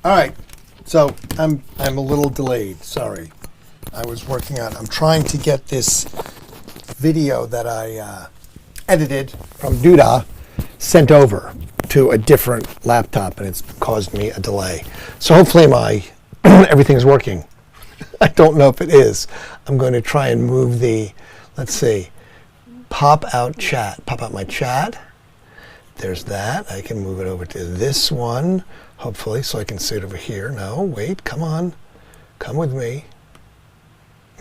All right, so I'm a little delayed. Sorry, I'm trying to get this video that I edited from Doodah sent over to a different laptop, and it's caused me a delay. So hopefully my everything's working. I don't know if it is. I'm going to try and move the, let's see, pop out my chat. There's that. I can move it over to this one, hopefully, so I can see it over here. No, wait, come on. Come with me.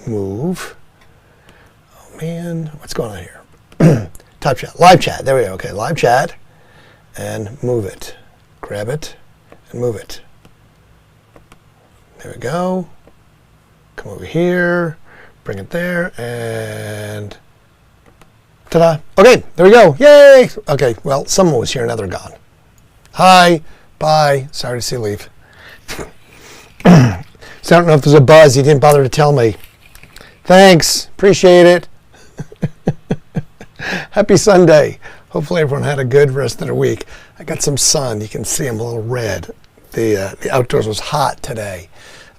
Move. Oh, man. What's going on here? Type chat. Live chat. There we go. Okay, live chat. And move it. Grab it and move it. There we go. Come over here. Bring it there. And ta-da. Okay, there we go. Yay! Okay, well, someone was here, now they're gone. Hi. Bye. Sorry to see you leave. So I don't know if there's a buzz. You didn't bother to tell me. Thanks. Appreciate it. Happy Sunday. Hopefully everyone had a good rest of the week. I got some sun. You can see I'm a little red. The outdoors was hot today.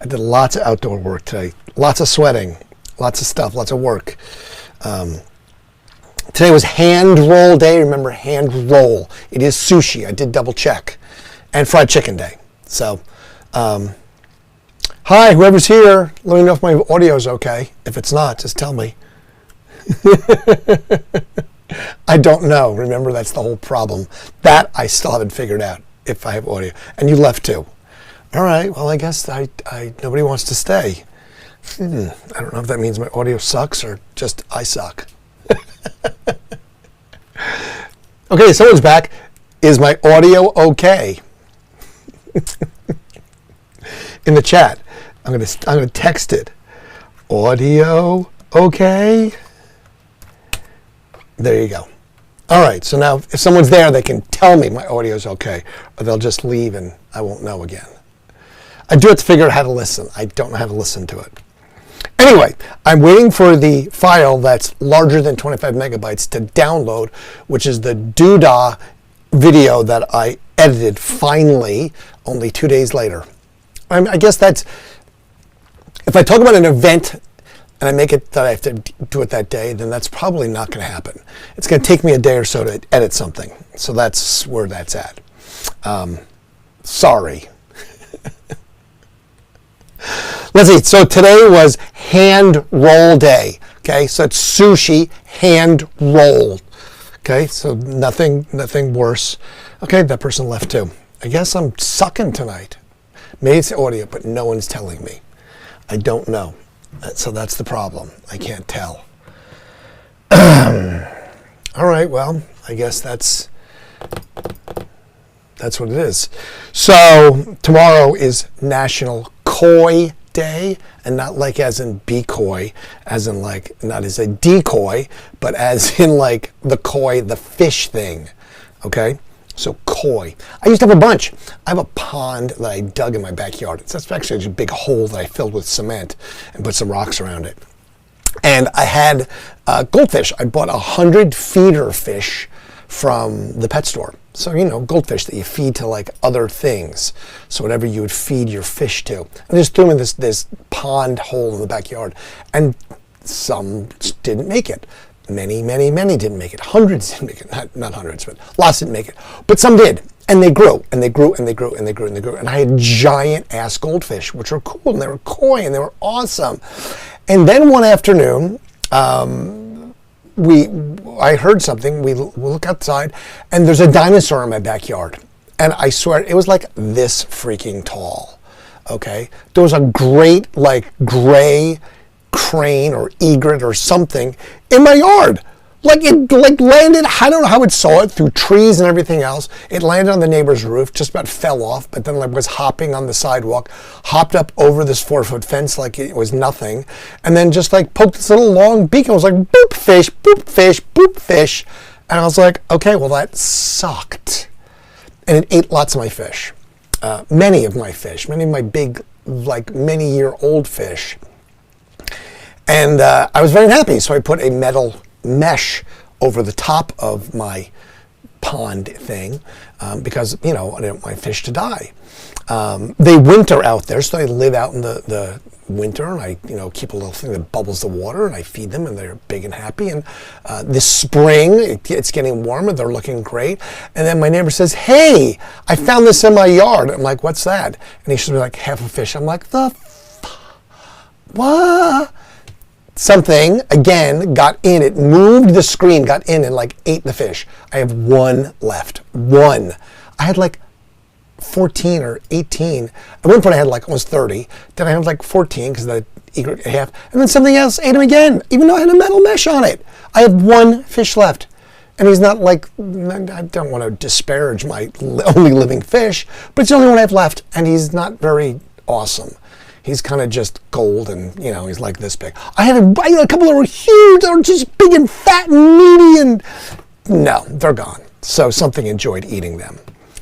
I did lots of outdoor work today. Lots of sweating. Lots of stuff. Lots of work. Today was hand roll day. Remember, hand roll. It is sushi. I did double check. And fried chicken day. So, hi, whoever's here. Let me know if my audio is okay. If it's not, just tell me. I don't know. Remember, that's the whole problem. That I still haven't figured out if I have audio. And you left too. All right. Well, I guess nobody wants to stay. I don't know if that means my audio sucks or just I suck. Okay, someone's back. Is my audio okay? In the chat, I'm gonna text it. Audio okay? There you go. All right. So now, if someone's there, they can tell me my audio is okay, or they'll just leave and I won't know again. I do have to figure out how to listen. I don't know how to listen to it. Anyway, I'm waiting for the file that's larger than 25 megabytes to download, which is the Doodah video that I edited finally only 2 days later. I guess that's, if I talk about an event and I make it that I have to do it that day, then that's probably not going to happen. It's going to take me a day or so to edit something. So that's where that's at. Sorry. Let's see. So today was hand roll day. Okay, so it's sushi hand roll. Okay, so nothing worse. Okay, that person left too. I guess I'm sucking tonight. Maybe it's audio, but no one's telling me. I don't know. So that's the problem. I can't tell. All right, well, I guess that's what it is. So tomorrow is National Koi Day, and not like as in be coy, as in like not as a decoy, but as in like the koi, the fish thing. Okay? So koi. I used to have a bunch. I have a pond that I dug in my backyard. That's actually just a big hole that I filled with cement and put some rocks around it. And I had goldfish. I bought 100 feeder fish from the pet store. So, you know, goldfish that you feed to like other things. So whatever you would feed your fish to. And just threw them in this pond hole in the backyard. And some didn't make it. Many didn't make it. Hundreds didn't make it. Not hundreds, but lots didn't make it. But some did. And they grew, and they grew, and they grew, and they grew, and they grew. And I had giant ass goldfish, which were cool, and they were koi, and they were awesome. And then one afternoon, I heard something. We look outside, and there's a dinosaur in my backyard. And I swear, it was like this freaking tall. Okay? There was a great, like, gray crane or egret or something in my yard. Like it landed, I don't know how it saw it through trees and everything else. It landed on the neighbor's roof, just about fell off, but then like was hopping on the sidewalk, hopped up over this 4-foot fence like it was nothing, and then just like poked its little long beak and was like, boop fish, boop fish, boop fish. And I was like, okay, well that sucked. And it ate lots of my fish. Many of my fish, many of my big, like many-year-old fish. And I was very happy, so I put a metal mesh over the top of my pond thing because, you know, I didn't want my fish to die. They winter out there, so they live out in the winter, and I keep a little thing that bubbles the water, and I feed them, and they're big and happy. And this spring, it's getting warmer, they're looking great. And then my neighbor says, hey, I found this in my yard. I'm like, what's that? And he should be like, half a fish. I'm like, what? Something, again, got in. It moved the screen, got in, and like ate the fish. I have one left. One. I had like 14 or 18. At one point I had like almost 30. Then I had like 14 because I ate a half. And then something else ate him again, even though I had a metal mesh on it. I have one fish left. And he's not like, I don't want to disparage my only living fish, but it's the only one I have left. And he's not very awesome. He's kind of just gold and, he's like this big. I had a couple that were huge, that were just big and fat and meaty, and no, they're gone. So something enjoyed eating them.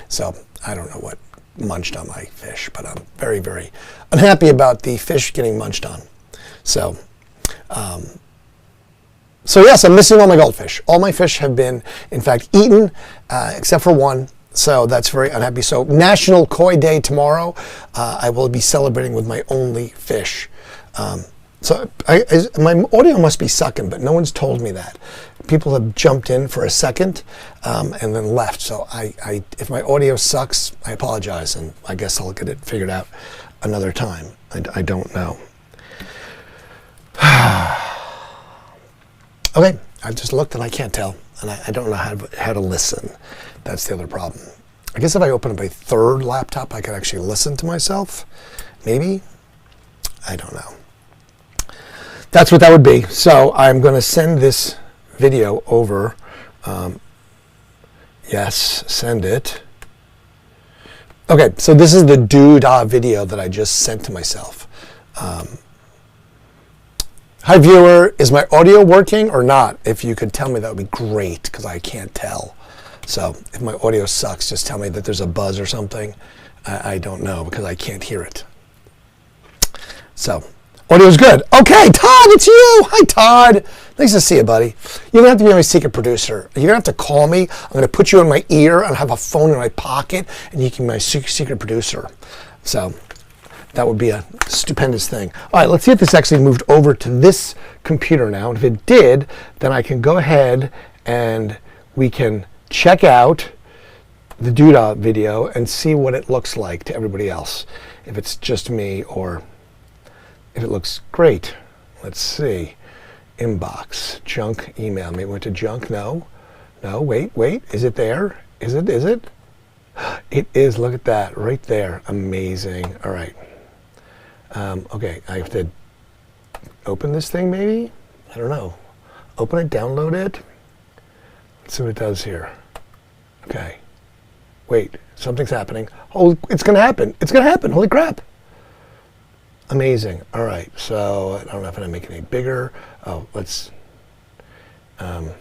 So I don't know what munched on my fish, but I'm very, very unhappy about the fish getting munched on. So yes, I'm missing all my goldfish. All my fish have been, in fact, eaten, except for one. So that's very unhappy. So National Koi Day tomorrow. I will be celebrating with my only fish. So my audio must be sucking, but no one's told me that. People have jumped in for a second and then left. So if my audio sucks, I apologize, and I guess I'll get it figured out another time. I don't know. Okay, I just looked and I can't tell, and I don't know how to listen. That's the other problem. I guess if I open up a third laptop, I could actually listen to myself. Maybe. I don't know. That's what that would be. So I'm going to send this video over. Yes, send it. Okay, so this is the doodah video that I just sent to myself. Hi viewer, is my audio working or not? If you could tell me, that would be great, because I can't tell. So if my audio sucks, just tell me that there's a buzz or something. I don't know, because I can't hear it. So audio's good. Okay, Todd, it's you. Hi, Todd. Nice to see you, buddy. You're going to have to be my secret producer. You're going to have to call me. I'm going to put you in my ear and have a phone in my pocket, and you can be my secret producer. So that would be a stupendous thing. All right, let's see if this actually moved over to this computer now. And if it did, then I can go ahead and we can check out the doodah video and see what it looks like to everybody else. If it's just me or if it looks great. Let's see. Inbox, junk email. Maybe it went to junk. No, wait. Is it there? Is it? It is. Look at that right there. Amazing. All right. Okay, I have to open this thing maybe? I don't know. Open it, download it. Let's see what it does here. Okay. Wait, something's happening. Oh, it's going to happen. It's going to happen. Holy crap. Amazing. All right, so I don't know if I'm making it any bigger. Oh, let's, I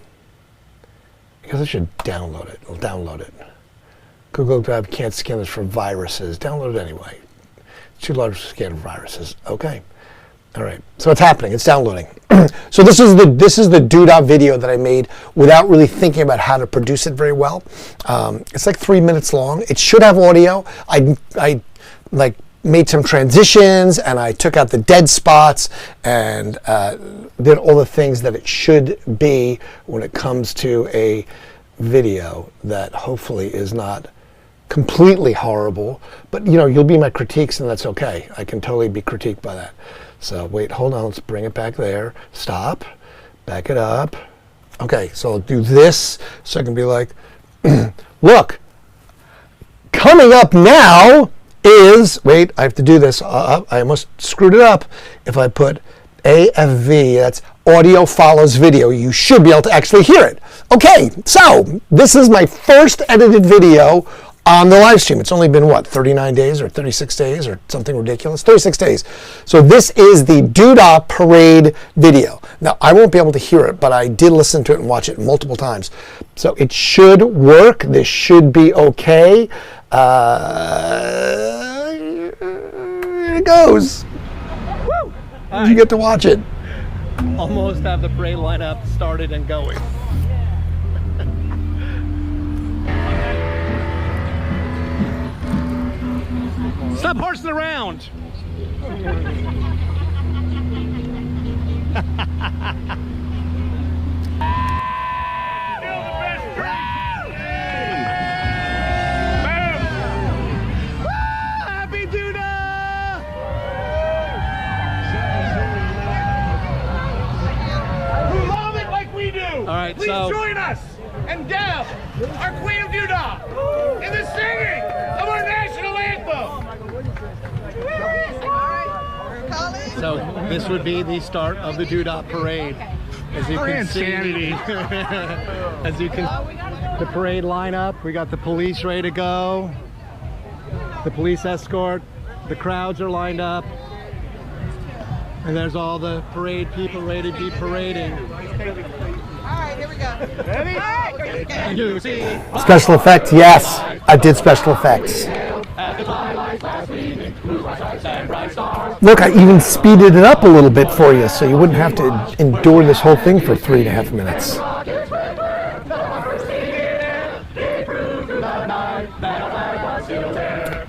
guess I should download it. I'll download it. Google Drive can't scan this for viruses. Download it anyway. It's too large to scan for viruses. Okay. All right. So it's happening. It's downloading. So this is the doodah video that I made without really thinking about how to produce it very well. It's like 3 minutes long. It should have audio. I like made some transitions, and I took out the dead spots and did all the things that it should be when it comes to a video that hopefully is not completely horrible. But you'll be my critiques, and that's okay. I can totally be critiqued by that. So wait, hold on, let's bring it back there. Stop, back it up. Okay, so I'll do this so I can be like, look, coming up now is, wait, I have to do this. I almost screwed it up. If I put AFV, that's audio follows video, you should be able to actually hear it. Okay, so this is my first edited video on the live stream. It's only been, what, 39 days or 36 days or something ridiculous? 36 days. So this is the doodah parade video. Now, I won't be able to hear it, but I did listen to it and watch it multiple times. So it should work. This should be okay. Here it goes. Woo! Did you get to watch it? Almost have the parade lineup started and going. Stop horsing around. Happy Doodah! Who love it like we do. All right, Please so join us and Deb, our Queen of Doodah, in the singing of our national anthem. So this would be the start of the Doodah parade. As you can see, as you can, the parade lineup. We got the police ready to go. The police escort. The crowds are lined up. And there's all the parade people ready to be parading. All right, here we go. Ready? And you see Special effects, yes. I did special effects. Look, I even speeded it up a little bit for you so you wouldn't have to endure this whole thing for 3.5 minutes.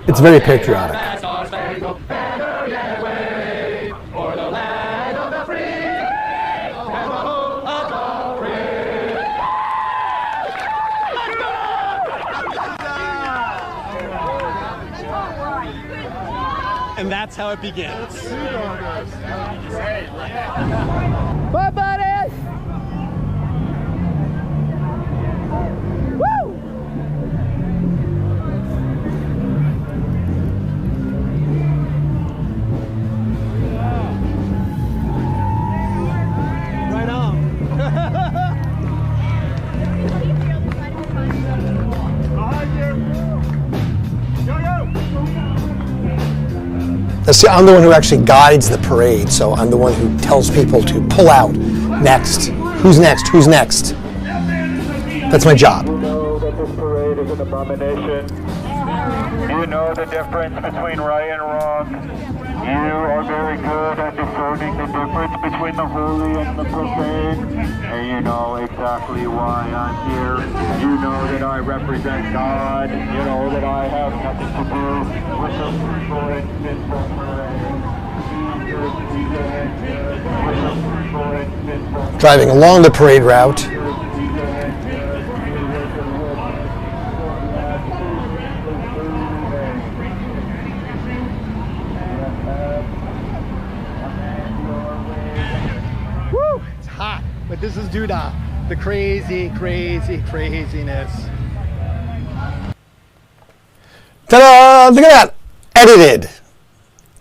It's very patriotic. and that's how it begins. Bye, buddy! Woo! Right on. See, I'm the one who actually guides the parade, so I'm the one who tells people to pull out. Next. Who's next? Who's next? That's my job. You know that this parade is an abomination. You know the difference between right and wrong. You are very good at discerning the difference between the holy and the profane. And you know exactly why I'm here. You know that I represent God. You know that I have nothing to do with the people and Driving along the parade route. Woo! It's hot, but this is Doodah. The crazy, crazy, craziness. Ta-da! Look at that! Edited.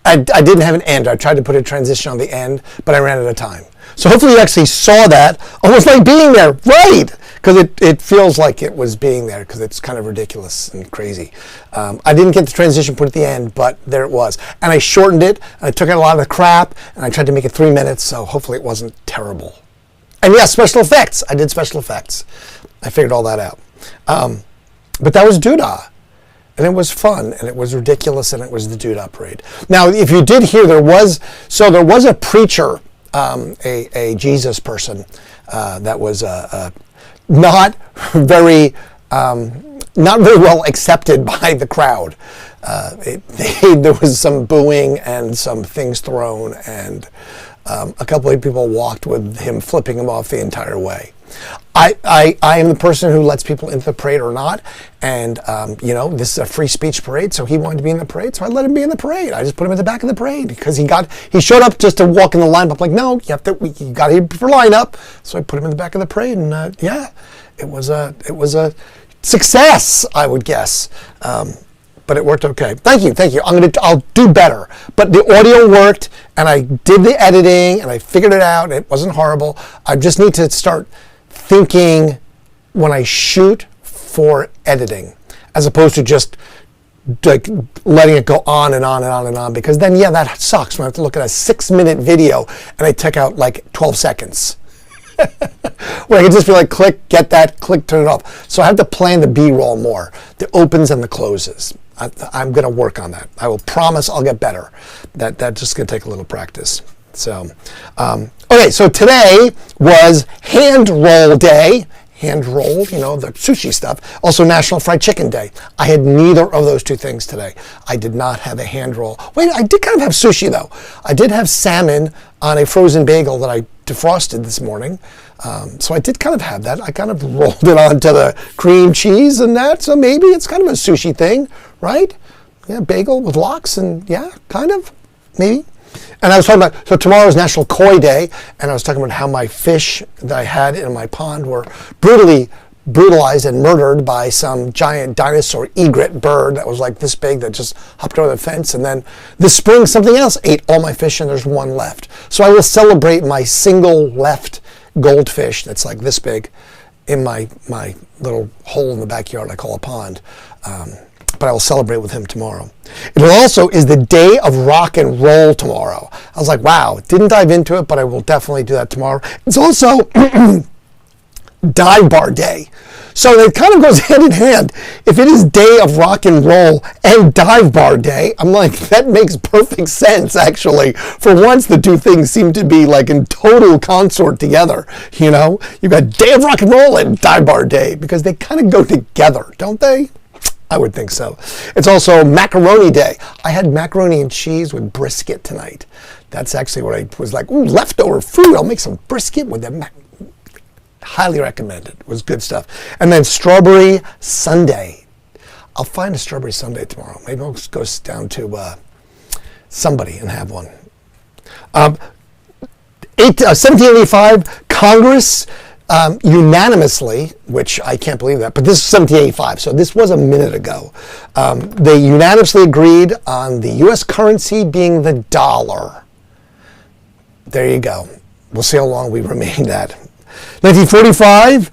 I didn't have an end. I tried to put a transition on the end, but I ran out of time. So hopefully you actually saw that, almost like being there, right? Because it feels like it was being there, because it's kind of ridiculous and crazy. I didn't get the transition put at the end, but there it was. And I shortened it, and I took out a lot of the crap, and I tried to make it 3 minutes, so hopefully it wasn't terrible. And yes, special effects. I did special effects. I figured all that out. But that was Doodah. And it was fun, and it was ridiculous, and it was the Doodah parade. Now, if you did hear, there was a preacher, a Jesus person, that was not very well accepted by the crowd. There was some booing and some things thrown, and a couple of people walked with him, flipping him off the entire way. I am the person who lets people into the parade or not, and this is a free speech parade, so he wanted to be in the parade, so I let him be in the parade. I just put him in the back of the parade because he showed up just to walk in the lineup. Like, no, you got here for lineup, so I put him in the back of the parade, and it was a success, I would guess. But it worked okay. Thank you. I'll do better. But the audio worked, and I did the editing, and I figured it out. It wasn't horrible. I just need to start thinking when I shoot for editing, as opposed to just like letting it go on and on and on and on. Because then, that sucks when I have to look at a 6-minute video and I take out like 12 seconds. Where I can just be like, click, get that, click, turn it off. So I have to plan the B-roll more, the opens and the closes. I'm going to work on that. I will promise I'll get better. That's just going to take a little practice. So, okay, so today was hand roll day. hand rolled, the sushi stuff. Also National Fried Chicken Day. I had neither of those two things today. I did not have a hand roll. Wait, I did kind of have sushi though. I did have salmon on a frozen bagel that I defrosted this morning. So I did kind of have that. I kind of rolled it onto the cream cheese and that. So maybe it's kind of a sushi thing, right? Yeah, bagel with lox and yeah, kind of, maybe. And I was talking about, so tomorrow is National Koi Day, and I was talking about how my fish that I had in my pond were brutalized and murdered by some giant dinosaur egret bird that was like this big that just hopped over the fence. And then this spring, something else ate all my fish, and there's one left. So I will celebrate my single left goldfish that's like this big in my little hole in the backyard I call a pond. But I will celebrate with him tomorrow. It also is the day of rock and roll tomorrow. I was like, wow, didn't dive into it, but I will definitely do that tomorrow. It's also dive bar day. So it kind of goes hand in hand. If it is day of rock and roll and dive bar day, I'm like, that makes perfect sense, actually. For once, the two things seem to be like in total consort together. You've got day of rock and roll and dive bar day because they kind of go together, don't they? I would think so. It's also macaroni day. I had macaroni and cheese with brisket tonight. That's actually what I was like, ooh, leftover food. I'll make some brisket with them. Highly recommended. It was good stuff. And then strawberry sundae. I'll find a strawberry sundae tomorrow. Maybe I'll just go down to somebody and have one. 1785, Congress unanimously, which I can't believe that, but this is 1785, so this was a minute ago. They unanimously agreed on the U.S. currency being the dollar. There you go. We'll see how long we remain that. 1945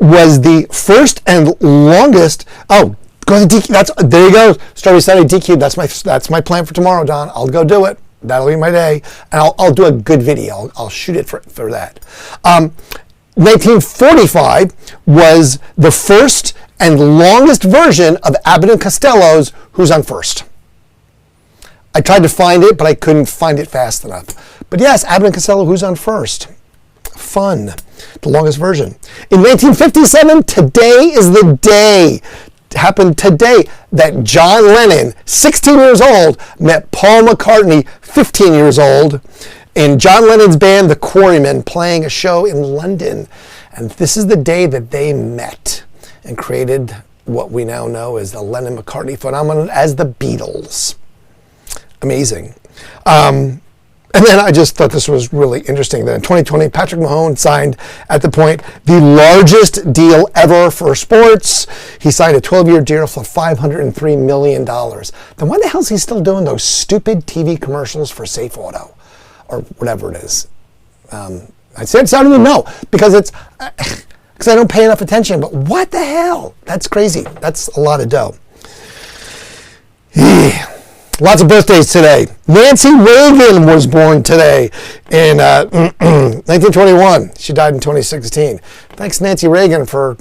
was the first and longest. Oh, go to DQ. There you go. Strawberry Sunday DQ. That's my plan for tomorrow, Don. I'll go do it. That'll be my day, and I'll do a good video. I'll shoot it for that. 1945 was the first and longest version of Abbott and Costello's Who's on First. I tried to find it, but I couldn't find it fast enough. But yes, Abbott and Costello, Who's on First. Fun. The longest version. In 1957, today is the day. It happened today that John Lennon, 16 years old, met Paul McCartney, 15 years old, in John Lennon's band, the Quarrymen, playing a show in London. And this is the day that they met and created what we now know as the Lennon-McCartney phenomenon as the Beatles. Amazing. And then I just thought this was really interesting that in 2020, Patrick Mahone signed, at the point, the largest deal ever for sports. He signed a 12-year deal for $503 million. Then why the hell is he still doing those stupid TV commercials for Safe Auto? Or whatever it is. I said, I don't even know, because I don't pay enough attention. But what the hell? That's crazy. That's a lot of dough. Lots of birthdays today. Nancy Reagan was born today in 1921. She died in 2016. Thanks, Nancy Reagan, for,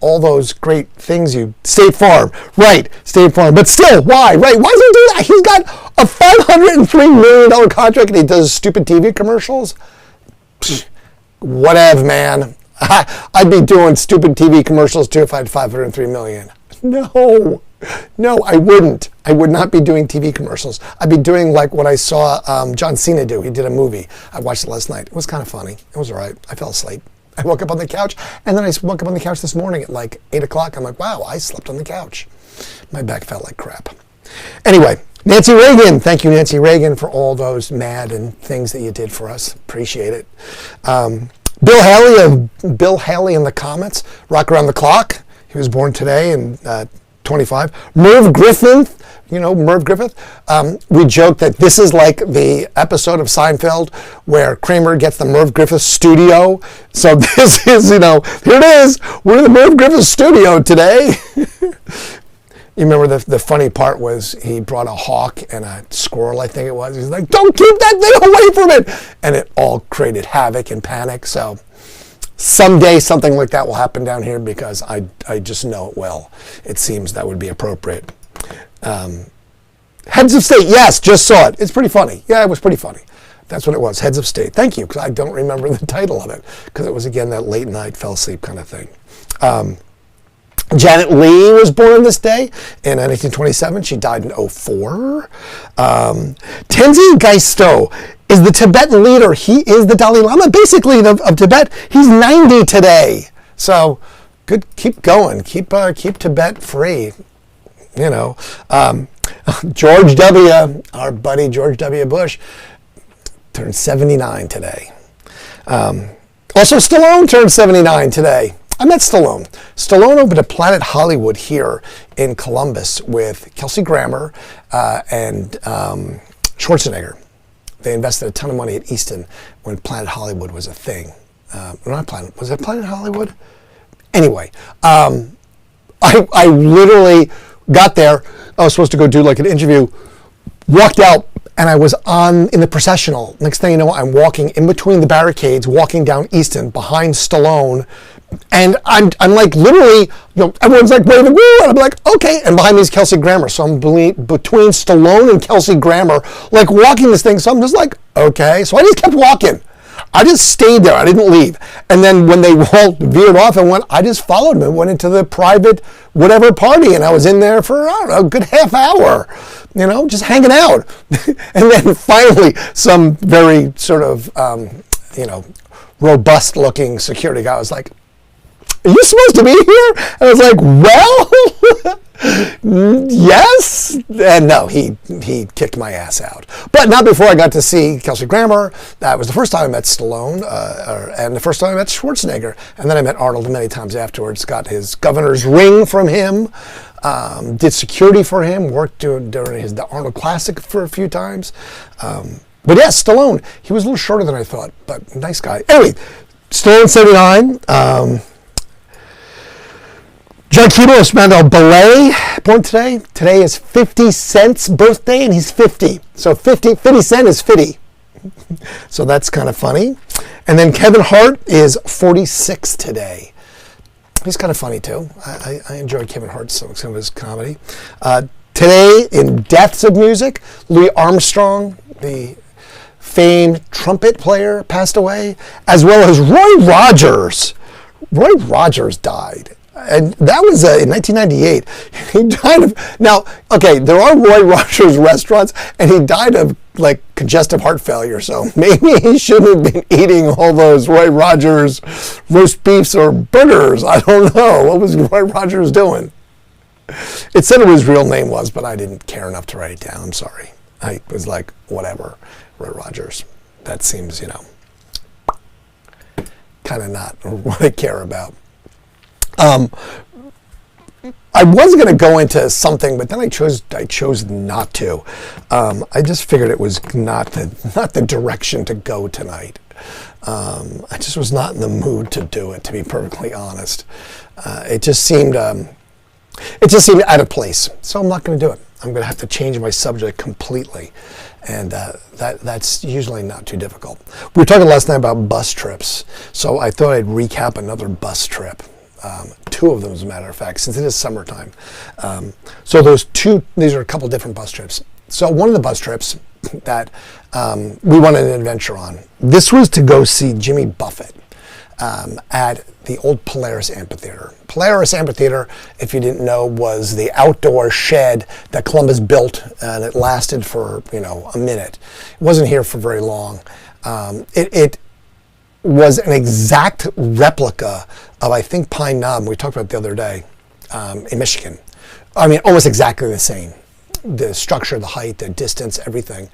all those great things State Farm. Right, State Farm. But still, why? Right, why does he do that? He's got a $503 million contract and he does stupid TV commercials? Whatever, man. I'd be doing stupid TV commercials too if I had $503 million. No, I wouldn't. I would not be doing TV commercials. I'd be doing like what I saw John Cena do. He did a movie. I watched it last night. It was kind of funny. It was all right. I fell asleep. I woke up on the couch, and then I woke up on the couch this morning at like 8 o'clock. I'm like, wow, I slept on the couch. My back felt like crap. Anyway, Nancy Reagan. Thank you, Nancy Reagan, for all those mad and things that you did for us. Appreciate it. Bill Haley of Bill Haley and the Comets, Rock Around the Clock. He was born today in 25. Merv Griffith, Merv Griffith. We joke that this is like the episode of Seinfeld where Kramer gets the Merv Griffith studio. So this is, here it is. We're in the Merv Griffith studio today. You remember the funny part was he brought a hawk and a squirrel, I think it was. He's like, don't keep that thing away from it. And it all created havoc and panic. So someday something like that will happen down here because I just know it will. It seems that would be appropriate. Heads of State, yes, just saw it. It's pretty funny. Yeah, it was pretty funny. That's what it was, Heads of State. Thank you, because I don't remember the title of it, because it was, again, that late night, fell asleep kind of thing. Janet Leigh was born this day in 1927. She died in 2004. Tenzin Gyatso is the Tibetan leader. He is the Dalai Lama, basically, of Tibet. He's 90 today. So, good. Keep going. Keep Tibet free. You know, George W., our buddy George W. Bush, turned 79 today. Also, Stallone turned 79 today. I met Stallone. Stallone opened a Planet Hollywood here in Columbus with Kelsey Grammer and Schwarzenegger. They invested a ton of money at Easton when Planet Hollywood was a thing. Not Planet, was it Planet Hollywood? Anyway, I literally got there. I was supposed to go do like an interview, walked out, and I was in the processional. Next thing you know, I'm walking in between the barricades, walking down Easton behind Stallone. And I'm like literally, everyone's like waving, woo, and I'm like, okay. And behind me is Kelsey Grammer. So I'm between Stallone and Kelsey Grammer, like walking this thing. So I'm just like, okay. So I just kept walking. I just stayed there. I didn't leave. And then when they all veered off and went, I just followed them and went into the private whatever party. And I was in there for, I don't know, a good half hour, just hanging out. And then finally, some very sort of, robust looking security guy was like, are you supposed to be here? And I was like, well, yes. And no, he kicked my ass out. But not before I got to see Kelsey Grammer. That was the first time I met Stallone, and the first time I met Schwarzenegger. And then I met Arnold many times afterwards, got his governor's ring from him, did security for him, worked during the Arnold Classic for a few times. But yes, Stallone, he was a little shorter than I thought, but nice guy. Anyway, Stallone 79. John Keeble Espandel Ballet, born today. Today is 50 Cent's birthday, and he's 50. So 50 Cent is 50. So that's kind of funny. And then Kevin Hart is 46 today. He's kind of funny, too. I enjoy Kevin Hart, some of his comedy. Today, in deaths of music, Louis Armstrong, the famed trumpet player, passed away, as well as Roy Rogers. Roy Rogers died. And that was in 1998. He died of, now, okay, there are Roy Rogers restaurants, and he died of, like, congestive heart failure, so maybe he shouldn't have been eating all those Roy Rogers roast beefs or burgers. I don't know. What was Roy Rogers doing? It said what his real name was, but I didn't care enough to write it down. I'm sorry. I was like, whatever, Roy Rogers. That seems, kind of not what I care about. I was going to go into something, but then I chose not to. I just figured it was not the direction to go tonight. I just was not in the mood to do it, to be perfectly honest. It just seemed out of place. So I'm not going to do it. I'm going to have to change my subject completely, and that's usually not too difficult. We were talking last night about bus trips, so I thought I'd recap another bus trip. Two of them, as a matter of fact, since it is summertime. So these are a couple different bus trips. So one of the bus trips that we went on an adventure on, this was to go see Jimmy Buffett at the old Polaris Amphitheater. Polaris Amphitheater, if you didn't know, was the outdoor shed that Columbus built, and it lasted for, a minute. It wasn't here for very long. It was an exact replica of, I think, Pine Knob, we talked about it the other day, in Michigan. I mean, almost exactly the same. The structure, the height, the distance, everything.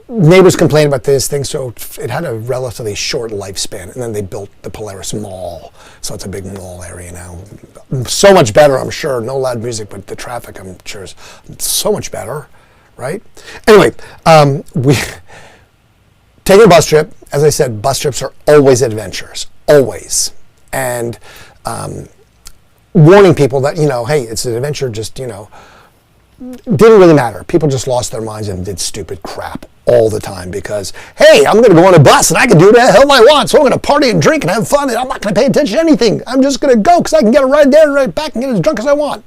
Neighbors complained about this thing, so it had a relatively short lifespan, and then they built the Polaris Mall, so it's a big mall area now. So much better, I'm sure. No loud music, but the traffic, I'm sure, is so much better, right? Anyway, we taking a bus trip. As I said, bus trips are always adventures, always. And warning people that, hey, it's an adventure, just, didn't really matter. People just lost their minds and did stupid crap all the time because, hey, I'm going to go on a bus and I can do what the hell I want, so I'm going to party and drink and have fun and I'm not going to pay attention to anything. I'm just going to go because I can get a ride there and ride back and get as drunk as I want.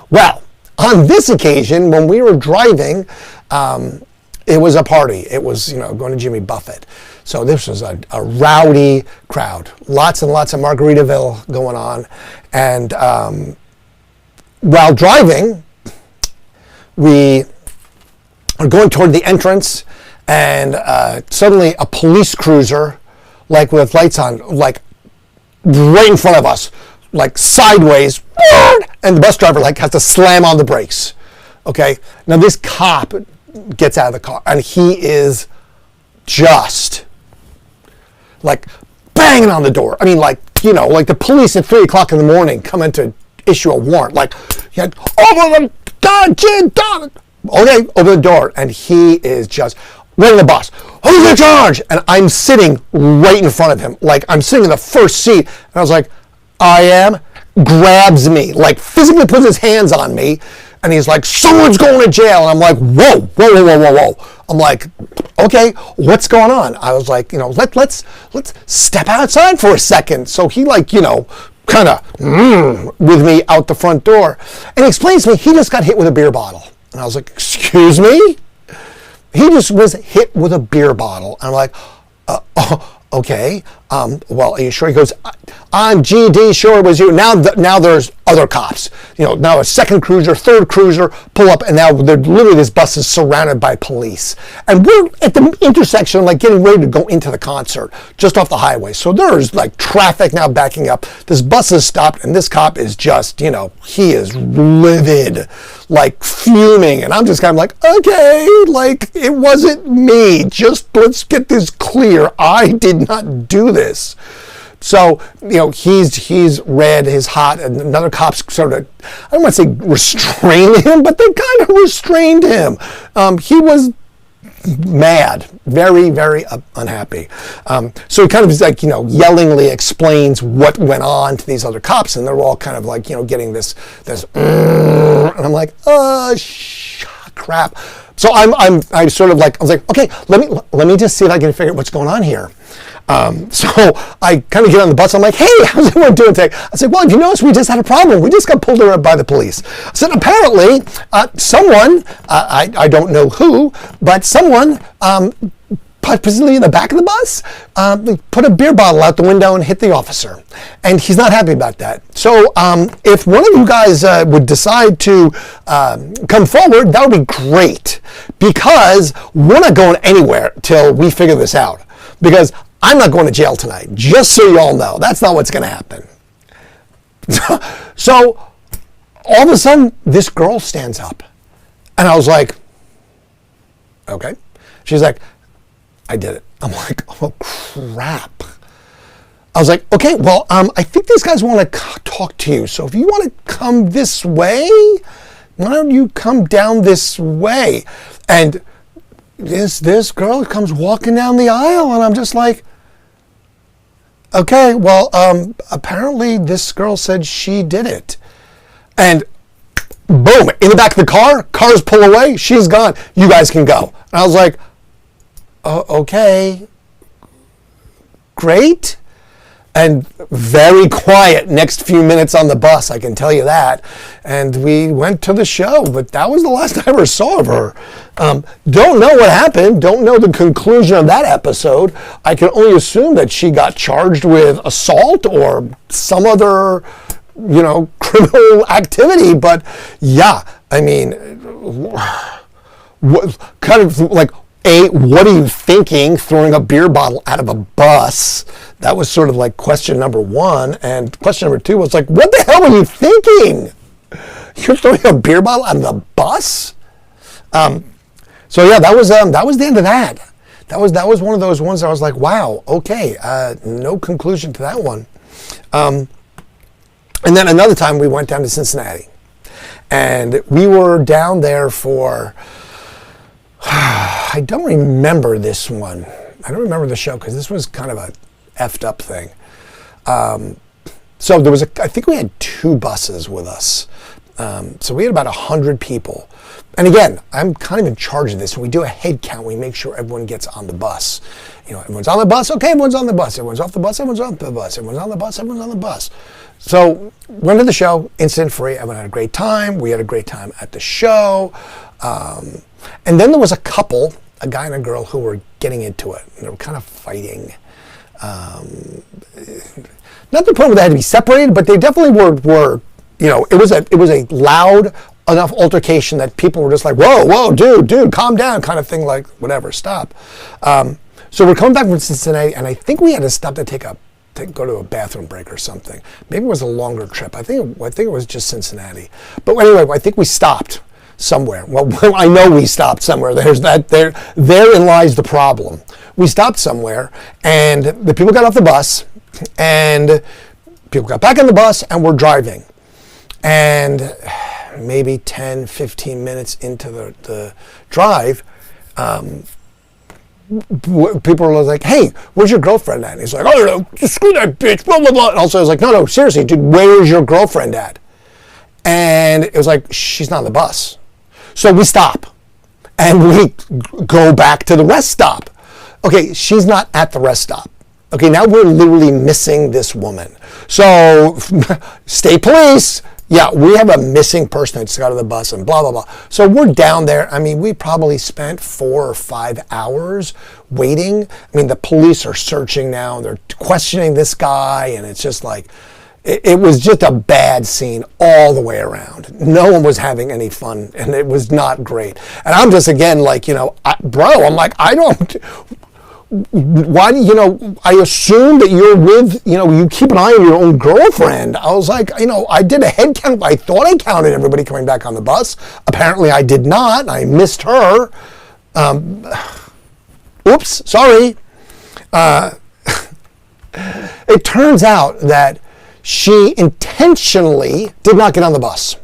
Well, on this occasion, when we were driving, It was a party. It was, going to Jimmy Buffett. So this was a rowdy crowd. Lots and lots of Margaritaville going on. And while driving, we are going toward the entrance, and suddenly a police cruiser, like with lights on, like right in front of us, like sideways, and the bus driver like has to slam on the brakes. Okay, now this cop gets out of the car, and he is just like banging on the door. I mean, like the police at 3 o'clock in the morning coming to issue a warrant, like, open the door, okay, open the door, and he is just, where's the boss? Who's in charge? And I'm sitting right in front of him, like I'm sitting in the first seat, and I was like, I am, grabs me, like physically puts his hands on me, and he's like, someone's going to jail, and I'm like, whoa. I'm like, okay, what's going on? I was like, let's step outside for a second. So he kind of with me out the front door, and he explains to me he just got hit with a beer bottle. And I was like, excuse me? He just was hit with a beer bottle. And I'm like, okay. Well, are you sure? He goes, I'm GD, sure it was you. Now there's other cops. Now a second cruiser, third cruiser pull up, and now literally this bus is surrounded by police. And we're at the intersection, like getting ready to go into the concert, just off the highway. So there's like traffic now backing up. This bus is stopped, and this cop is just, he is livid, like fuming. And I'm just kind of like, okay, like it wasn't me. Just let's get this clear. I did not do this. So, he's red, he's hot, and another cop's sort of, I don't want to say restrained him, but they kind of restrained him. He was mad, very, very unhappy. So he kind of like, yellingly explains what went on to these other cops, and they're all kind of like, getting this, and I'm like, crap. So I sort of like, I was like, okay, let me just see if I can figure out what's going on here. So I kind of get on the bus. I'm like, hey, how's everyone doing today? I said, well, if you notice, we just had a problem. We just got pulled over by the police. I said, apparently, someone, I don't know who, but someone, possibly in the back of the bus, put a beer bottle out the window and hit the officer. And he's not happy about that. So if one of you guys would decide to come forward, that would be great. Because we're not going anywhere till we figure this out. Because I'm not going to jail tonight, just so you all know. That's not what's going to happen. So all of a sudden, this girl stands up. And I was like, okay. She's like, I did it. I'm like, oh, crap. I was like, okay, well, I think these guys want to talk to you. So if you want to come this way, why don't you come down this way? And this girl comes walking down the aisle, and I'm just like, okay, well, apparently this girl said she did it. And boom, in the back of the car, cars pull away, she's gone. You guys can go. And I was like, okay, great. And very quiet next few minutes on the bus, I can tell you that. And we went to the show, but that was the last I ever saw of her. Don't know what happened. Don't know the conclusion of that episode. I can only assume that she got charged with assault or some other, criminal activity. But yeah, I mean, what kind of like, what are you thinking throwing a beer bottle out of a bus? That was sort of like question number one. And question number two was like, what the hell were you thinking? You're throwing a beer bottle out of the bus? So yeah, that was the end of that. That was one of those ones that I was like, wow, okay, no conclusion to that one. And then another time we went down to Cincinnati. And we were down there for... I don't remember this one. I don't remember the show because this was kind of a effed up thing. So there was I think we had 2 buses with us. So we had about 100 people. And again, I'm kind of in charge of this. When we do a head count, we make sure everyone gets on the bus. Everyone's on the bus. Okay, everyone's on the bus. Everyone's off the bus. Everyone's off the bus. Everyone's on the bus. Everyone's on the bus. So went to the show, incident free. Everyone had a great time. We had a great time at the show. And then there was a couple a guy and a girl who were getting into it. And they were kind of fighting. Not to the point where they had to be separated, but they definitely were. It was a loud enough altercation that people were just like, whoa, dude, calm down, kind of thing, like, whatever, stop. So we're coming back from Cincinnati, and I think we had to stop to go to a bathroom break or something. Maybe it was a longer trip. I think it was just Cincinnati. But anyway, I think we stopped somewhere. Well, I know we stopped somewhere. Therein lies the problem. We stopped somewhere, and the people got off the bus, and people got back on the bus, and we're driving. And maybe 10, 15 minutes into the drive, people were like, hey, where's your girlfriend at? And he's like, I don't know, just screw that bitch, blah, blah, blah. And also I was like, no, seriously, dude, where's your girlfriend at? And it was like, she's not on the bus. So we stop, and we go back to the rest stop. Okay, she's not at the rest stop. Okay, now we're literally missing this woman. So, state police, yeah, we have a missing person that just got on the bus and blah, blah, blah. So we're down there. I mean, we probably spent 4 or 5 hours waiting. I mean, the police are searching now. They're questioning this guy, and it's just like, it was just a bad scene all the way around. No one was having any fun, and it was not great. And I'm just, again, like, I'm like, I don't... Why do I assume that you're with, you keep an eye on your own girlfriend. I was like, I did a head count. I thought I counted everybody coming back on the bus. Apparently I did not. I missed her. Oops, sorry. It turns out that she intentionally did not get on the bus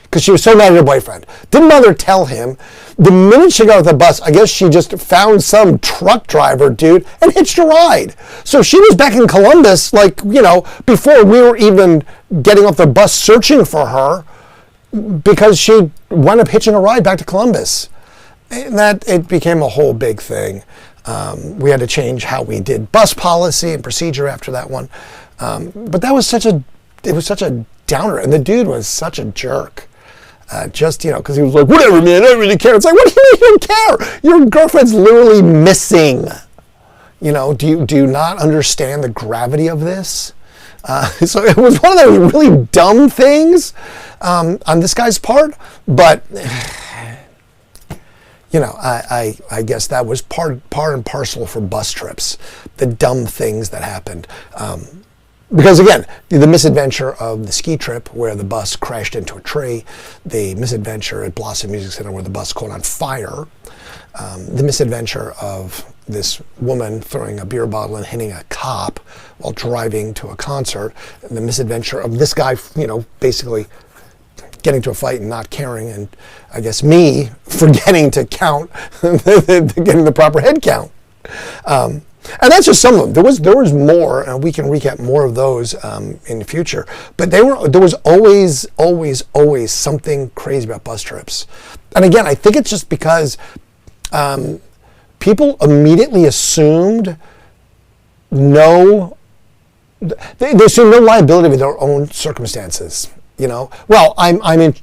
because she was so mad at her boyfriend. Didn't bother to tell him. The minute she got off the bus, I guess she just found some truck driver dude and hitched a ride. So she was back in Columbus, before we were even getting off the bus searching for her, because she wound up hitching a ride back to Columbus. And it became a whole big thing. We had to change how we did bus policy and procedure after that one. But that was such a downer. And the dude was such a jerk. Because he was like, whatever, man, I don't really care. It's like, what do you mean you don't care? Your girlfriend's literally missing. Do you not understand the gravity of this? So it was one of those really dumb things on this guy's part. But, I guess that was part and parcel for bus trips, the dumb things that happened. Because again, the misadventure of the ski trip where the bus crashed into a tree, the misadventure at Blossom Music Center where the bus caught on fire, the misadventure of this woman throwing a beer bottle and hitting a cop while driving to a concert, and the misadventure of this guy, basically getting to a fight and not caring, and I guess me forgetting to count, getting the proper head count. And that's just some of them. There was more, and we can recap more of those in the future. But there was always something crazy about bus trips. And again, I think it's just because people immediately assumed they assumed no liability with their own circumstances. Well,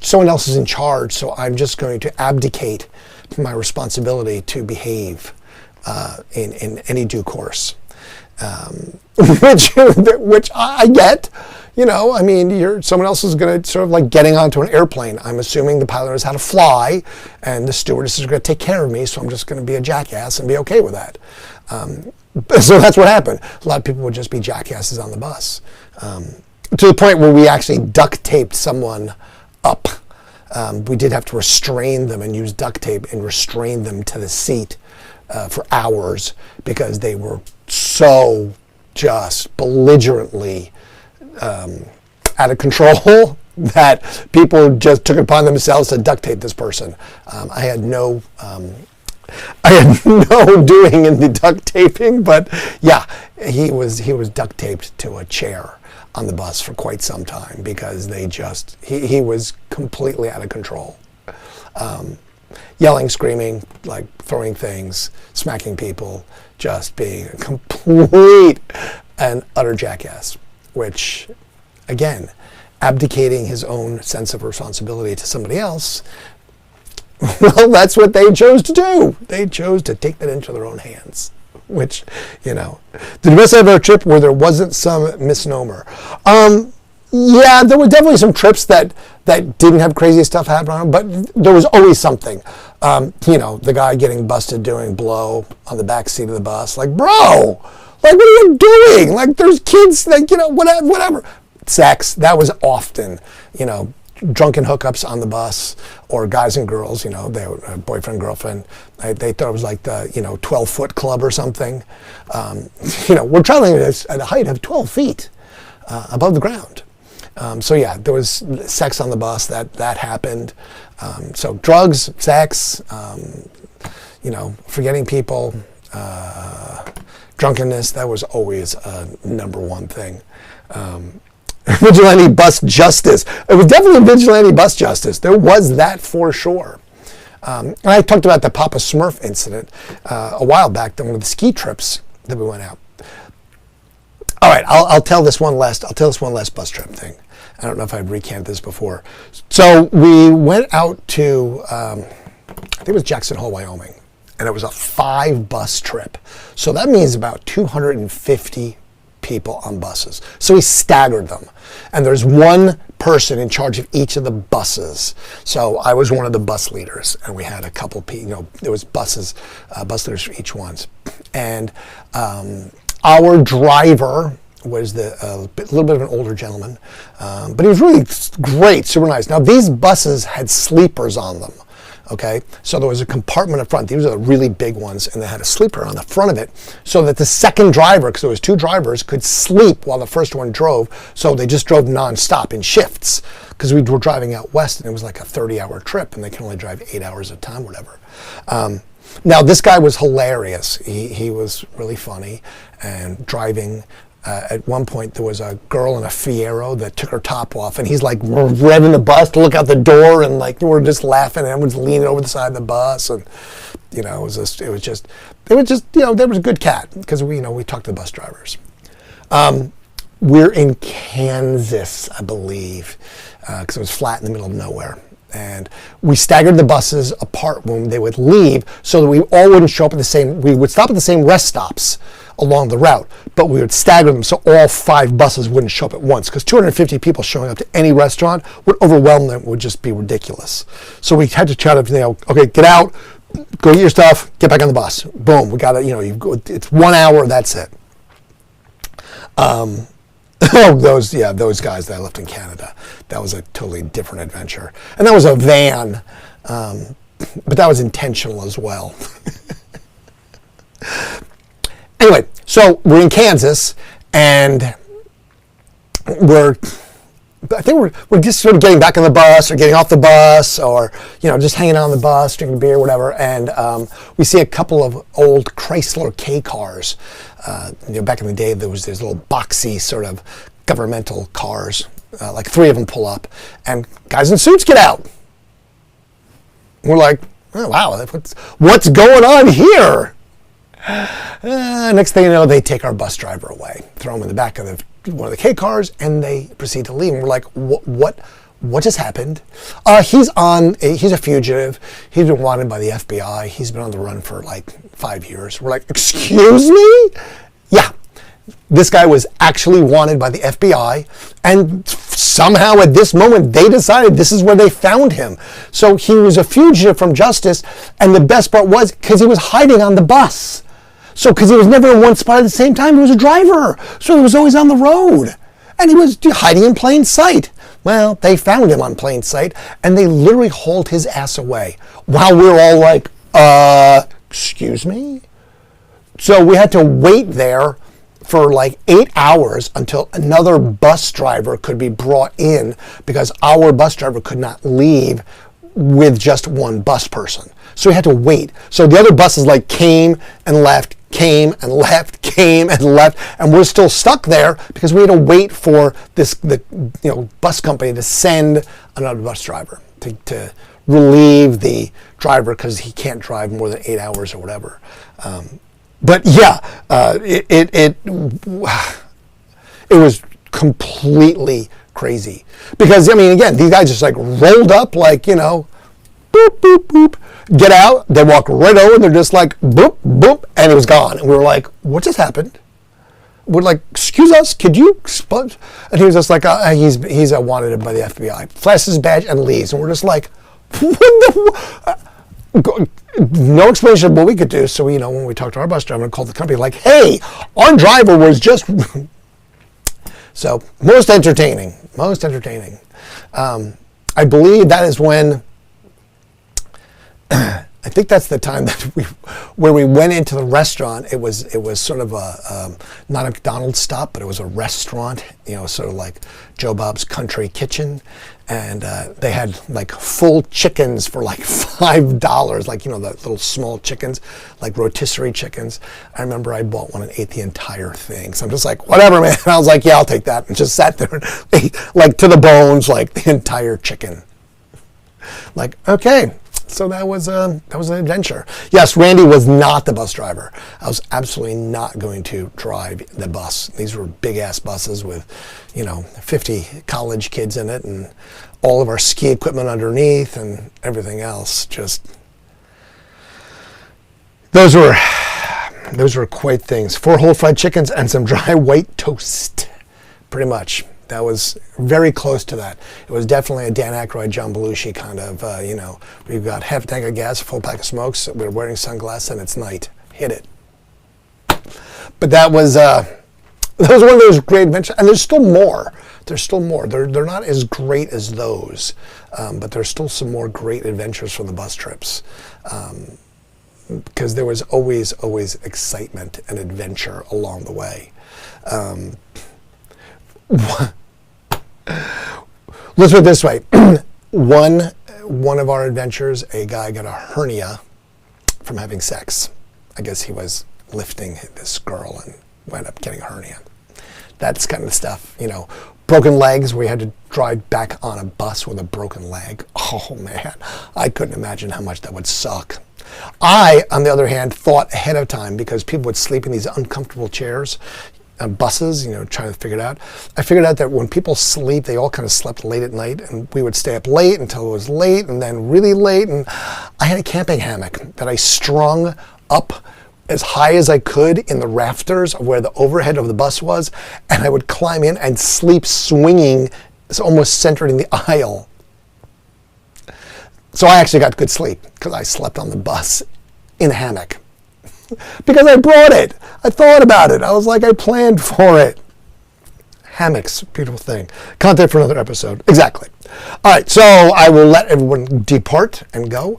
someone else is in charge, so I'm just going to abdicate my responsibility to behave in any due course, which I get. Someone else is going to sort of like getting onto an airplane. I'm assuming the pilot knows how to fly, and the stewardess is going to take care of me, so I'm just going to be a jackass and be okay with that. So that's what happened. A lot of people would just be jackasses on the bus, to the point where we actually duct taped someone up. We did have to restrain them and use duct tape and restrain them to the seat for hours because they were so just belligerently out of control that people just took it upon themselves to duct tape this person. I had no doing in the duct taping, but yeah, he was duct taped to a chair on the bus for quite some time because he was completely out of control. Yelling, screaming, like throwing things, smacking people, just being a complete and utter jackass, which, again, abdicating his own sense of responsibility to somebody else Well, that's what they chose to do. They chose to take that into their own hands, which, you know, the best ever trip where there wasn't some misnomer. Yeah, there were definitely some trips that didn't have crazy stuff happen on them, but there was always something. You know, the guy getting busted doing blow on the back seat of the bus. Like, bro, like, what are you doing? Like, there's kids, like, you know, whatever. Sex, that was often, you know, drunken hookups on the bus, or guys and girls, you know, they were boyfriend, girlfriend. They thought it was like the, you know, 12-foot club or something. You know, we're traveling at a height of 12 feet above the ground. So yeah, there was sex on the bus, that happened. So drugs, sex, you know, forgetting people, drunkenness, that was always a number one thing. Vigilante bus justice. It was definitely vigilante bus justice. There was that for sure. And I talked about the Papa Smurf incident a while back, one of the ski trips that we went out. All right, I'll tell this one last bus trip thing. I don't know if I've recanted this before. So we went out to, I think it was Jackson Hole, Wyoming, and it was a 5-bus trip. So that means about 250 people on buses. So we staggered them. And there's one person in charge of each of the buses. So I was one of the bus leaders, and we had a couple people, you know, there was bus leaders for each one. And our driver was a little bit of an older gentleman, but he was really great, super nice. Now, these buses had sleepers on them. Okay, so there was a compartment up front. These are the really big ones, and they had a sleeper on the front of it, so that the second driver, because there was 2 drivers, could sleep while the first one drove. So they just drove nonstop in shifts, because we were driving out west, and it was like a 30-hour trip, and they can only drive 8 hours at a time, whatever. Now, this guy was hilarious. He was really funny, and driving. At one point, there was a girl in a Fiero that took her top off, and he's like revving the bus to look out the door, and like we're just laughing, and everyone's leaning over the side of the bus, and you know, it was just, you know, there was a good cat, because we talked to the bus drivers. We're in Kansas, I believe, because it was flat in the middle of nowhere. And we staggered the buses apart when they would leave, so that we all wouldn't show up at the same, we would stop at the same rest stops along the route, but we would stagger them so all 5 buses wouldn't show up at once, because 250 people showing up to any restaurant would overwhelm them, would just be ridiculous. So we had to try to, you know, okay, get out, go get your stuff, get back on the bus. Boom, we got to, you know, you go, it's 1 hour, that's it. Those guys that I left in Canada, that was a totally different adventure. And that was a van, but that was intentional as well. Anyway, so we're in Kansas, and we're just sort of getting back on the bus, or getting off the bus, or, you know, just hanging out on the bus, drinking beer, whatever. And we see a couple of old Chrysler K cars. You know, back in the day, there was these little boxy sort of governmental cars. Like 3 of them pull up, and guys in suits get out. We're like, oh, wow, what's going on here? Next thing you know, they take our bus driver away, throw him in the back of one of the K cars, and they proceed to leave. And we're like, what just happened? He's a fugitive. He's been wanted by the FBI. He's been on the run for like 5 years. We're like, excuse me? Yeah. This guy was actually wanted by the FBI, and somehow at this moment they decided this is where they found him. So he was a fugitive from justice, and the best part was because he was hiding on the bus. So because he was never in one spot at the same time, he was a driver, so he was always on the road, and he was hiding in plain sight. Well, they found him on plain sight, and they literally hauled his ass away while we were all like, excuse me? So we had to wait there for like 8 hours until another bus driver could be brought in, because our bus driver could not leave with just one bus person. So we had to wait. So the other buses like came and left, came and left, came and left, and we're still stuck there because we had to wait for the bus company to send another bus driver to relieve the driver, because he can't drive more than 8 hours or whatever. But yeah, it was completely crazy, because I mean, again, these guys just like rolled up like, you know, boop, boop, boop. Get out. They walk right over. They're just like, boop, boop, and it was gone. And we were like, what just happened? We're like, excuse us, could you explain? And he was just like, he's wanted by the FBI. Flashes his badge and leaves. And we're just like, what the? No explanation of what we could do. So, when we talked to our bus driver and called the company, like, hey, our driver was just... So, most entertaining. I believe that is when... I think that's the time that where we went into the restaurant. It was sort of a not a McDonald's stop, but it was a restaurant, sort of like Joe Bob's Country Kitchen, and they had like full chickens for like $5, like the little small chickens, like rotisserie chickens. I remember I bought one and ate the entire thing. So I'm just like, whatever, man. And I was like, yeah, I'll take that, and just sat there and ate like to the bones, like the entire chicken. Like, okay. So that was an adventure. Yes, Randy was not the bus driver. I was absolutely not going to drive the bus. These were big-ass buses with, 50 college kids in it and all of our ski equipment underneath and everything else. Just, those were quite things. 4 whole fried chickens and some dry white toast, pretty much. That was very close to that. It was definitely a Dan Aykroyd, John Belushi kind of, we've got half a tank of gas, a full pack of smokes, we're wearing sunglasses, and it's night. Hit it. But that was one of those great adventures, and there's still more. They're not as great as those, but there's still some more great adventures from the bus trips. Because there was always excitement and adventure along the way. Let's put it this way. One of our adventures, a guy got a hernia from having sex. I guess he was lifting this girl and wound up getting a hernia. That's kind of the stuff, Broken legs, we had to drive back on a bus with a broken leg. Oh man, I couldn't imagine how much that would suck. I, on the other hand, thought ahead of time because people would sleep in these uncomfortable chairs. Buses, trying to figure it out. I figured out that when people sleep, they all kind of slept late at night, and we would stay up late until it was late, and then really late, and I had a camping hammock that I strung up as high as I could in the rafters of where the overhead of the bus was, and I would climb in and sleep swinging, almost centered in the aisle. So I actually got good sleep because I slept on the bus in a hammock. Because I brought it. I thought about it. I was like, I planned for it. Hammocks, beautiful thing. Content for another episode. Exactly. All right, so I will let everyone depart and go.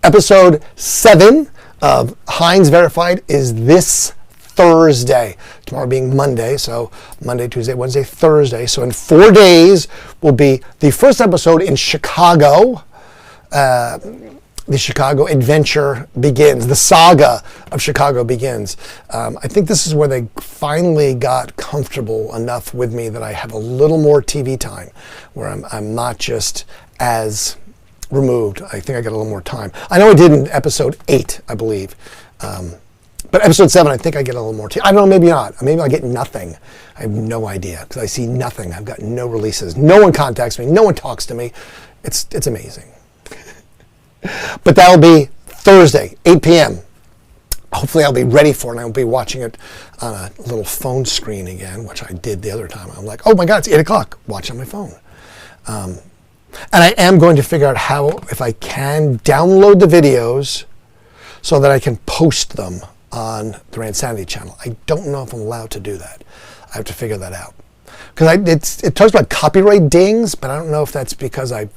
Episode 7 of Heinz Verified is this Thursday. Tomorrow being Monday, so Monday, Tuesday, Wednesday, Thursday. So in 4 days will be the first episode in Chicago. The Chicago adventure begins. The saga of Chicago begins. I think this is where they finally got comfortable enough with me that I have a little more TV time, where I'm not just as removed. I think I got a little more time. I know I did in episode 8, I believe. But episode 7, I think I get a little more time. I don't know, maybe not. Maybe I get nothing. I have no idea, because I see nothing. I've got no releases. No one contacts me. No one talks to me. It's amazing. But that'll be Thursday, 8 p.m. Hopefully I'll be ready for it, and I'll be watching it on a little phone screen again, which I did the other time. I'm like, oh my God, it's 8 o'clock. Watch on my phone. And I am going to figure out how, if I can, download the videos so that I can post them on the Randsanity channel. I don't know if I'm allowed to do that. I have to figure that out. Because it talks about copyright dings, but I don't know if that's because I've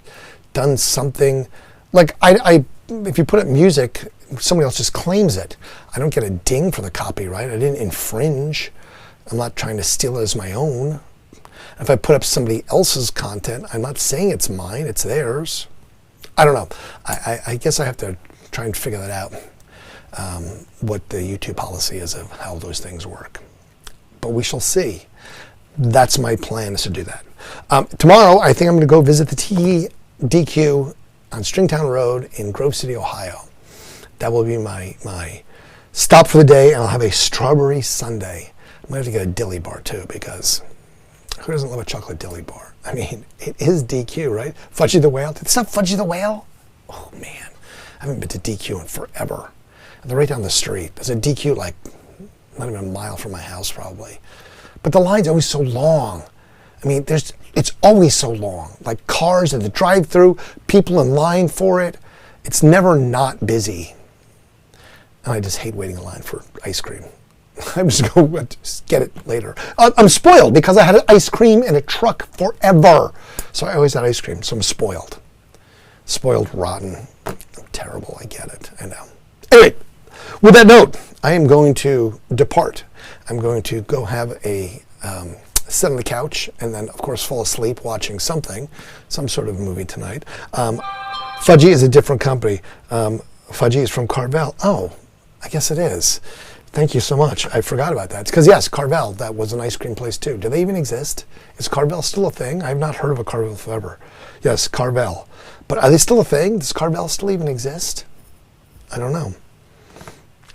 done something. Like, if you put up music, somebody else just claims it. I don't get a ding for the copyright. I didn't infringe. I'm not trying to steal it as my own. If I put up somebody else's content, I'm not saying it's mine, it's theirs. I don't know. I guess I have to try and figure that out, what the YouTube policy is of how those things work. But we shall see. That's my plan, is to do that. Tomorrow, I think I'm going to go visit the TDQ on Stringtown Road in Grove City, Ohio. That will be my stop for the day, and I'll have a strawberry sundae. I might have to get a dilly bar too, because who doesn't love a chocolate dilly bar? I mean, it is DQ, right? Fudgy the Whale. It's not Fudgy the Whale? Oh, man. I haven't been to DQ in forever. And they're right down the street. There's a DQ like not even a mile from my house probably. But the line's always so long. I mean, it's always so long. Like cars at the drive-thru, people in line for it. It's never not busy. And I just hate waiting in line for ice cream. I'm just going to get it later. I'm spoiled because I had ice cream in a truck forever. So I always had ice cream, so I'm spoiled. Spoiled, rotten. I'm terrible, I get it, I know. Anyway, with that note, I am going to depart. I'm going to go have a sit on the couch and then, of course, fall asleep watching something, some sort of movie tonight. Fudgy is a different company. Fudgy is from Carvel. Oh, I guess it is. Thank you so much. I forgot about that. It's because, yes, Carvel, that was an ice cream place too. Do they even exist? Is Carvel still a thing? I've not heard of a Carvel forever. Yes, Carvel. But are they still a thing? Does Carvel still even exist? I don't know.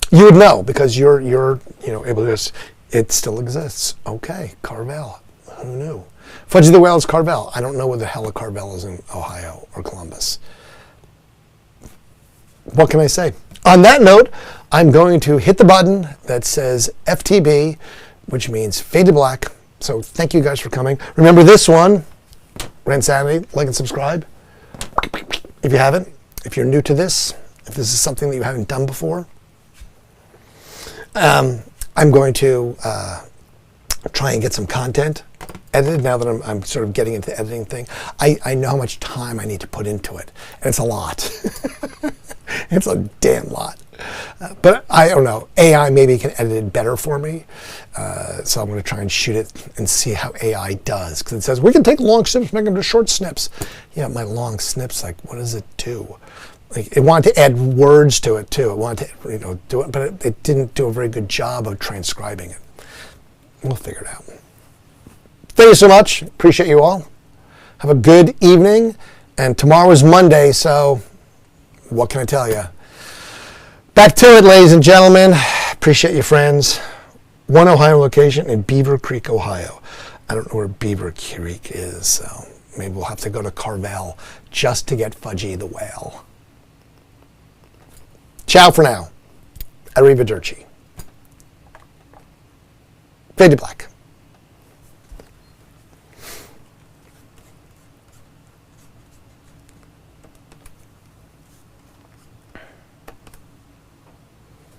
You would know because you're able to just, it still exists. Okay, Carvel. Who knew? Fudgy the Whale is Carvel. I don't know where the hell a Carvel is in Ohio or Columbus. What can I say? On that note, I'm going to hit the button that says FTB, which means fade to black. So thank you guys for coming. Remember this one, Randsanity, like and subscribe. If you haven't, if you're new to this, if this is something that you haven't done before, I'm going to try and get some content edited now that I'm sort of getting into the editing thing. I know how much time I need to put into it, and it's a lot. It's a damn lot. But I don't know. AI maybe can edit it better for me. So I'm going to try and shoot it and see how AI does. Because it says, we can take long snips, make them to short snips. Yeah, my long snips, like, what does it do? Like, it wanted to add words to it, too. It wanted to, do it, but it didn't do a very good job of transcribing it. We'll figure it out. Thank you so much. Appreciate you all. Have a good evening. And tomorrow is Monday, so what can I tell you? Back to it, ladies and gentlemen. Appreciate you, friends. One Ohio location in Beaver Creek, Ohio. I don't know where Beaver Creek is, so maybe we'll have to go to Carvel just to get Fudgy the Whale. Ciao for now. Arrivederci. Fade to black.